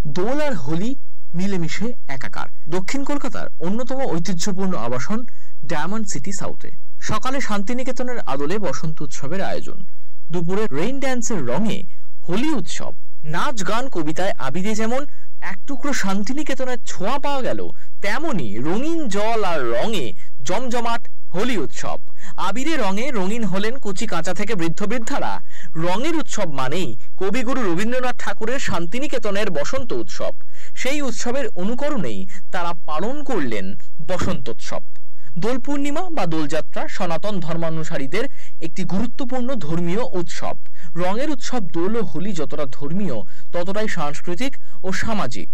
দোল আর হোলি মিলেমিশে একাকার। দক্ষিণ কলকাতার অন্যতম ঐতিহ্যপূর্ণ আবাসন ডায়মন্ড সিটি সাউথে সকালে শান্তিনিকেতনের আদলে বসন্ত উৎসবের আয়োজন, দুপুরে রেইন ড্যান্সের রঙে হোলি উৎসব, নাচ গান কবিতায় আবিরে যেমন এক টুকরো শান্তিনিকেতনের ছোঁয়া পাওয়া গেল, তেমনি রঙিন জল আর রঙে জমজমাট হোলি উৎসব। আবিরে রঙে রঙিন হলেন কচি কাঁচা থেকে বৃদ্ধ বৃদ্ধারা। রঙের উৎসব মানেই কবিগুরু রবীন্দ্রনাথ ঠাকুরের শান্তিনিকেতনের বসন্ত উৎসব। সেই উৎসবের অনুকরণেই তারা পালন করলেন বসন্তোৎসব। দোল পূর্ণিমা বা দোলযাত্রা সনাতন ধর্মানুসারীদের একটি গুরুত্বপূর্ণ ধর্মীয় উৎসব। রঙের উৎসব দোল ও হোলি যতটা ধর্মীয় ততটাই সাংস্কৃতিক ও সামাজিক।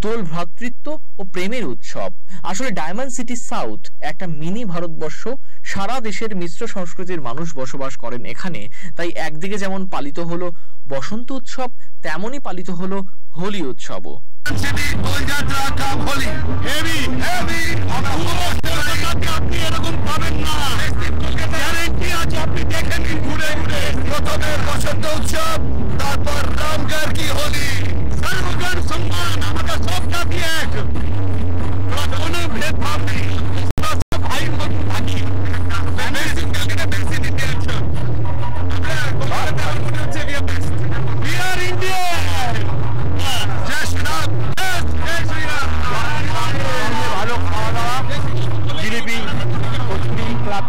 দোল ভ্রাতৃত্ব ও প্রেমের উৎসব। আসলে ডায়মন্ড সিটি সাউথ একটা মিনি ভারতবর্ষ। সারা দেশের মিশ্র সংস্কৃতির মানুষ বসবাস করেন এখানে। তাই একদিকে যেমন পালিত হলো বসন্ত উৎসব, তেমনই পালিত হলো হোলি উৎসবও। আপনি এরকম পাবেন না, গ্যারেন্টি আছে। আপনি দেখে নিন ঘুরে ঘুরে। প্রথমে বসন্ত উৎসব, তারপর রামগড় কি হোলি। সর্বজন সম্মান, আমাদের সব জাতি এক, কোনো ভেদভাব নেই, সব ভাই বোন থাকি।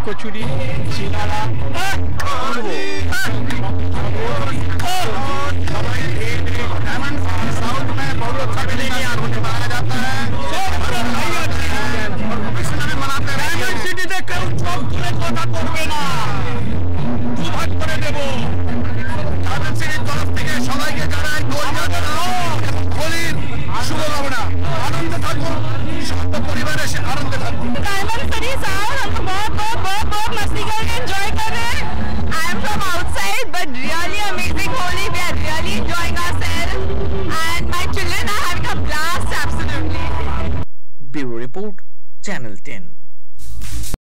কচুরি, সিঙ্গারা, साउथ में बहुत अच्छा मिलेगी, होने मनाया जाता है, मनाते हैं। डायमंड सिटी में কেউ চোখ তুলে কথা করবে না, দুভাগ করে দেব। ডায়মন্ড সিটির তরফ থেকে সবাইকে জানাই দোলযাত্রা হোলির শুভকামনা। আনন্দে থাকুন, সব পরিবারে এসে আনন্দে থাকুন। डायमंड सिटी साउथ हम बहुत मस्ती करके एंजॉय कर रहे हैं। I am from outside but really amazing Holi. We are really enjoying ourselves and my children are having a blast absolutely. Bureau Report, Channel 10।